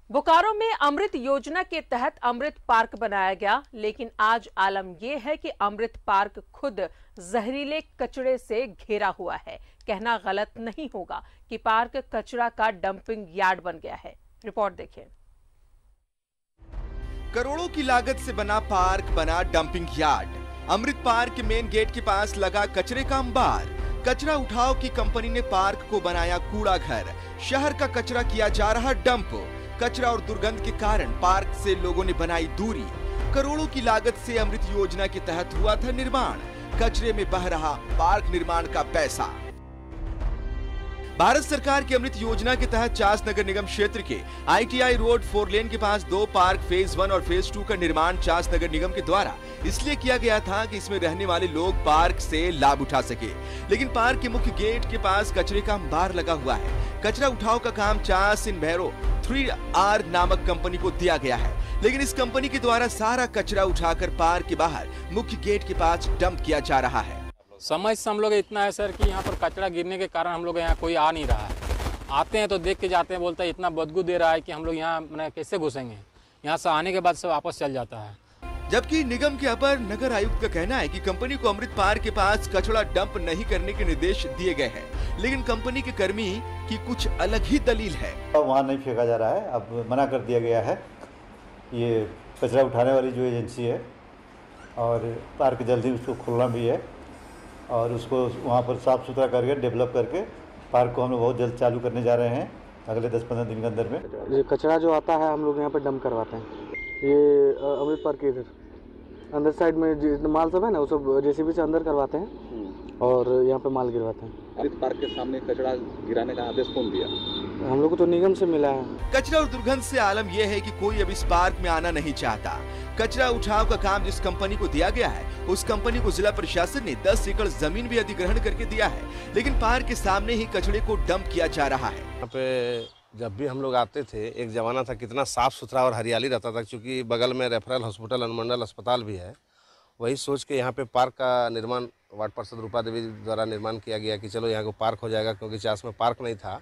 बोकारो में अमृत योजना के तहत अमृत पार्क बनाया गया, लेकिन आज आलम यह है कि अमृत पार्क खुद जहरीले कचरे से घेरा हुआ है। कहना गलत नहीं होगा कि पार्क कचरा का डंपिंग यार्ड बन गया है। रिपोर्ट देखिए। करोड़ों की लागत से बना पार्क बना डंपिंग यार्ड। अमृत पार्क के मेन गेट के पास लगा कचरे का अंबार। कचरा उठाव की कंपनी ने पार्क को बनाया कूड़ा घर। शहर का कचरा किया जा रहा डंप। कचरा और दुर्गंध के कारण पार्क से लोगों ने बनाई दूरी। करोड़ों की लागत से अमृत योजना के तहत हुआ था निर्माण। कचरे में बह रहा पार्क निर्माण का पैसा। भारत सरकार की अमृत योजना के तहत चास नगर निगम क्षेत्र के ITI रोड 4 लेन के पास 2 पार्क फेज 1 और फेज 2 का निर्माण चास नगर निगम के द्वारा इसलिए किया गया था कि इसमें रहने वाले लोग पार्क से लाभ उठा सके। लेकिन पार्क के मुख्य गेट के पास कचरे का अंबार लगा हुआ है। कचरा उठाव का काम चास इन भैरो 3R नामक कंपनी को दिया गया है, लेकिन इस कंपनी के द्वारा सारा कचरा उठाकर पार्क के बाहर मुख्य गेट के पास डंप किया जा रहा है। समझ हम लोग इतना है सर कि यहाँ पर कचरा गिरने के कारण हम लोग यहाँ कोई आ नहीं रहा है। आते हैं तो देख के जाते हैं, बोलता है इतना बदबू दे रहा है कि हम लोग यहाँ मैंने कैसे घुसेंगे। यहाँ से आने के बाद सब वापस चल जाता है। जबकि निगम के अपर नगर आयुक्त का कहना है कि कंपनी को अमृत पार्क के पास कचरा डंप नहीं करने के निर्देश दिए गए हैं, लेकिन कंपनी के कर्मी की कुछ अलग ही दलील है। वहाँ नहीं फेंका जा रहा है, अब मना कर दिया गया है। ये कचरा उठाने वाली जो एजेंसी है और पार्क जल्दी उसको खोलना भी है और उसको वहाँ पर साफ़ सुथरा करके डेवलप करके पार्क को हम लोग बहुत जल्द चालू करने जा रहे हैं, अगले 10-15 दिन के अंदर में। ये कचरा जो आता है हम लोग यहाँ पर डंप करवाते हैं। ये अमृत पार्क के इधर अंदर साइड में जितना माल सब है ना, वो सब JCB से अंदर करवाते हैं और यहाँ पे माल गिरवाते हैं। अमृत पार्क के सामने कचरा गिराने का आदेश कौन दिया? हम लोग को तो निगम से मिला है। कचरा और दुर्गंध से आलम यह है कि कोई अब इस पार्क में आना नहीं चाहता। कचरा उठाव का काम जिस कंपनी को दिया गया है, उस कंपनी को जिला प्रशासन ने 10 एकड़ जमीन भी अधिग्रहण करके दिया है, लेकिन पार्क के सामने ही कचरे को डंप किया जा रहा है। यहाँ पे जब भी हम लोग आते थे, एक ज़माना था कितना साफ़ सुथरा और हरियाली रहता था, क्योंकि बगल में रेफरल हॉस्पिटल अनुमंडल अस्पताल भी है। वही सोच के यहाँ पे पार्क का निर्माण वार्ड पार्षद रूपा देवी द्वारा निर्माण किया गया कि चलो यहाँ को पार्क हो जाएगा, क्योंकि चास में पार्क नहीं था।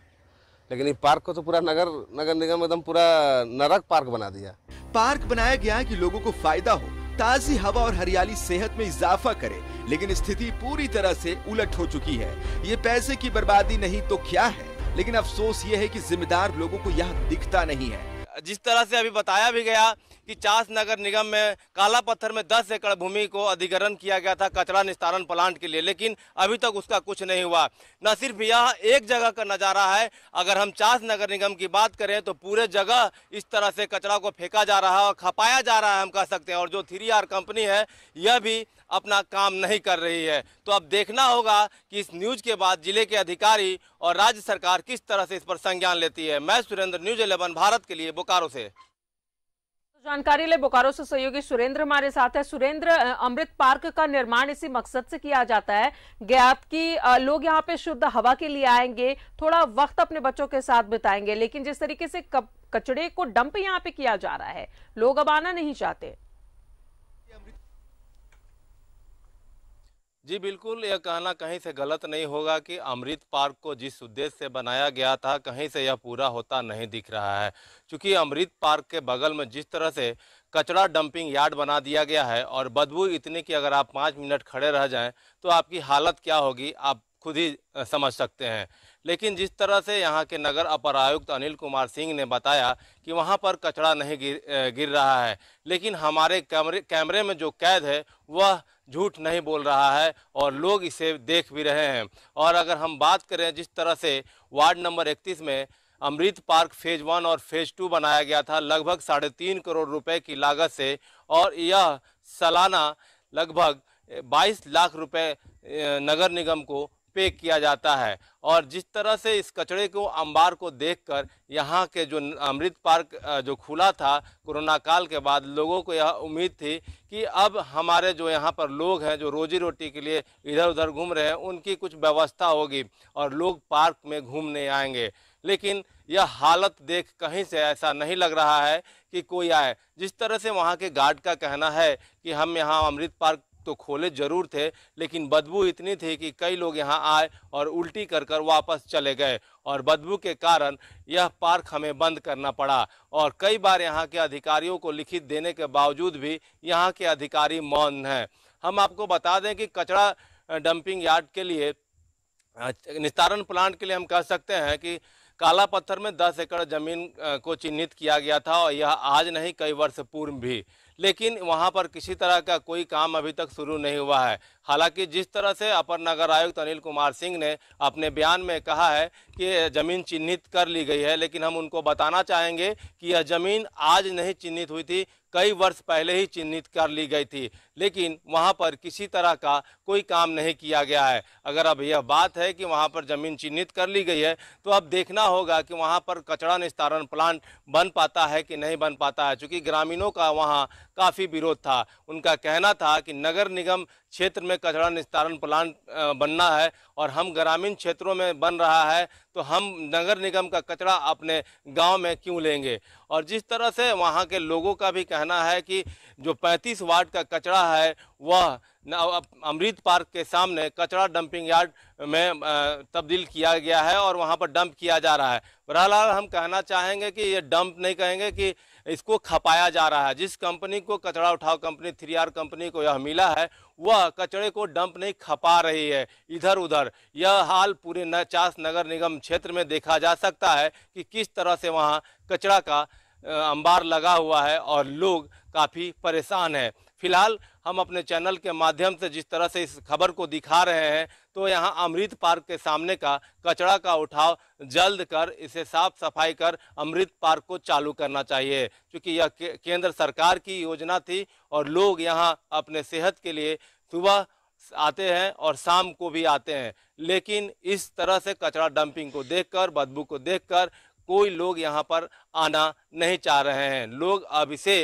लेकिन ये पार्क को तो पूरा नगर निगम एकदम पूरा नरक पार्क बना दिया। पार्क बनाया गया कि लोगों को फायदा हो, ताजी हवा और हरियाली सेहत में इजाफा करे, लेकिन स्थिति पूरी तरह से उलट हो चुकी है। ये पैसे की बर्बादी नहीं तो क्या है, लेकिन अफसोस ये है कि जिम्मेदार लोगों को यह दिखता नहीं है। जिस तरह से अभी बताया भी गया कि चास नगर निगम में काला पत्थर में 10 एकड़ भूमि को अधिग्रहण किया गया था कचरा निस्तारण प्लांट के लिए, लेकिन अभी तक उसका कुछ नहीं हुआ। न सिर्फ यह एक जगह का नज़ारा है, अगर हम चास नगर निगम की बात करें तो पूरे जगह इस तरह से कचरा को फेंका जा रहा है और खपाया जा रहा है, हम कह सकते हैं। और जो 3R कंपनी है यह भी अपना काम नहीं कर रही है। तो अब देखना होगा कि इस न्यूज़ के बाद जिले के अधिकारी और राज्य सरकार किस तरह से इस पर संज्ञान लेती है। मैं सुरेंद्र, न्यूज़ 11 भारत के लिए बोकारो से। जानकारी ले बोकारो से सहयोगी सुरेंद्र हमारे साथ है। सुरेंद्र, अमृत पार्क का निर्माण इसी मकसद से किया जाता है ज्ञात कि लोग यहाँ पे शुद्ध हवा के लिए आएंगे, थोड़ा वक्त अपने बच्चों के साथ बिताएंगे, लेकिन जिस तरीके से कचड़े को डंप यहाँ पे किया जा रहा है, लोग अब आना नहीं चाहते। जी बिल्कुल, यह कहना कहीं से गलत नहीं होगा कि अमृत पार्क को जिस उद्देश्य से बनाया गया था, कहीं से यह पूरा होता नहीं दिख रहा है। क्योंकि अमृत पार्क के बगल में जिस तरह से कचरा डंपिंग यार्ड बना दिया गया है और बदबू इतनी कि अगर आप 5 मिनट खड़े रह जाएं तो आपकी हालत क्या होगी आप खुद ही समझ सकते हैं। लेकिन जिस तरह से यहाँ के नगर अपर आयुक्त अनिल कुमार सिंह ने बताया कि वहाँ पर कचरा नहीं गिर रहा है, लेकिन हमारे कैमरे में जो कैद है वह झूठ नहीं बोल रहा है और लोग इसे देख भी रहे हैं। और अगर हम बात करें जिस तरह से वार्ड नंबर 31 में अमृत पार्क फेज 1 और फेज 2 बनाया गया था लगभग 3.5 करोड़ रुपए की लागत से, और यह सालाना लगभग 22 लाख रुपए नगर निगम को पे किया जाता है। और जिस तरह से इस कचरे को अंबार को देखकर यहाँ के जो अमृत पार्क जो खुला था कोरोना काल के बाद, लोगों को यह उम्मीद थी कि अब हमारे जो यहाँ पर लोग हैं जो रोजी रोटी के लिए इधर उधर घूम रहे हैं, उनकी कुछ व्यवस्था होगी और लोग पार्क में घूमने आएंगे। लेकिन यह हालत देख कहीं से ऐसा नहीं लग रहा है कि कोई आए। जिस तरह से वहाँ के गार्ड का कहना है कि हम यहाँ अमृत पार्क तो खोले जरूर थे, लेकिन बदबू इतनी थी कि कई लोग यहाँ आए और उल्टी कर कर वापस चले गए और बदबू के कारण यह पार्क हमें बंद करना पड़ा। और कई बार यहाँ के अधिकारियों को लिखित देने के बावजूद भी यहाँ के अधिकारी मौन हैं। हम आपको बता दें कि कचरा डंपिंग यार्ड के लिए, निस्तारण प्लांट के लिए हम कह सकते हैं कि काला पत्थर में 10 एकड़ जमीन को चिन्हित किया गया था और यह आज नहीं कई वर्ष पूर्व भी, लेकिन वहां पर किसी तरह का कोई काम अभी तक शुरू नहीं हुआ है। हालांकि जिस तरह से अपर नगर आयुक्त अनिल कुमार सिंह ने अपने बयान में कहा है कि जमीन चिन्हित कर ली गई है, लेकिन हम उनको बताना चाहेंगे कि यह जमीन आज नहीं चिन्हित हुई थी, कई वर्ष पहले ही चिन्हित कर ली गई थी, लेकिन वहां पर किसी तरह का कोई काम नहीं किया गया है। अगर अब यह बात है कि वहां पर जमीन चिन्हित कर ली गई है, तो अब देखना होगा कि वहां पर कचरा निस्तारण प्लांट बन पाता है कि नहीं बन पाता है। चूँकि ग्रामीणों का वहां काफ़ी विरोध था, उनका कहना था कि नगर निगम क्षेत्र में कचरा निस्तारण प्लांट बनना है और हम ग्रामीण क्षेत्रों में बन रहा है, तो हम नगर निगम का कचरा अपने गांव में क्यों लेंगे। और जिस तरह से वहां के लोगों का भी कहना है कि जो 35 वार्ड का कचरा है वह अमृत पार्क के सामने कचरा डंपिंग यार्ड में तब्दील किया गया है और वहां पर डंप किया जा रहा है। बहरहाल हम कहना चाहेंगे कि ये डंप नहीं कहेंगे कि इसको खपाया जा रहा है। जिस कंपनी को, कचरा उठाओ कंपनी 3R कंपनी को यह मिला है, वह कचरे को डंप नहीं खपा रही है इधर उधर। यह हाल पूरे चास नगर निगम क्षेत्र में देखा जा सकता है कि किस तरह से वहाँ कचरा का अंबार लगा हुआ है और लोग काफ़ी परेशान हैं। फिलहाल हम अपने चैनल के माध्यम से जिस तरह से इस खबर को दिखा रहे हैं, तो यहाँ अमृत पार्क के सामने का कचरा का उठाव जल्द कर इसे साफ सफाई कर अमृत पार्क को चालू करना चाहिए, क्योंकि यह केंद्र सरकार की योजना थी और लोग यहाँ अपने सेहत के लिए सुबह आते हैं और शाम को भी आते हैं। लेकिन इस तरह से कचरा डंपिंग को देखकर, बदबू को देखकर कोई लोग यहाँ पर आना नहीं चाह रहे हैं। लोग अब इसे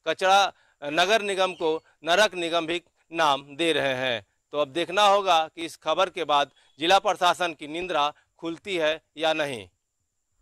कचरा नगर निगम को नरक निगम भी नाम दे रहे हैं। तो अब देखना होगा कि इस खबर के बाद जिला प्रशासन की निंद्रा खुलती है या नहीं।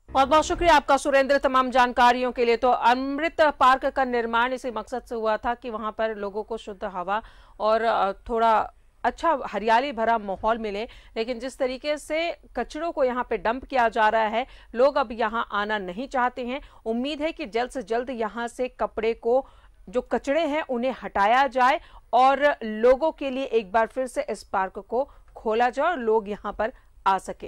बहुत बहुत शुक्रिया आपका सुरेंद्र, तमाम जानकारियों के लिए। तो अमृत पार्क का निर्माण इसी मकसद से हुआ था कि वहां पर लोगों को शुद्ध हवा और थोड़ा अच्छा हरियाली भरा माहौल मिले, लेकिन जिस तरीके से कचरों को यहाँ पे डंप किया जा रहा है, लोग अब यहाँ आना नहीं चाहते हैं। उम्मीद है कि जल्द से जल्द यहाँ से कपड़े को, जो कचरे हैं उन्हें हटाया जाए और लोगों के लिए एक बार फिर से इस पार्क को खोला जाए और लोग यहाँ पर आ सके।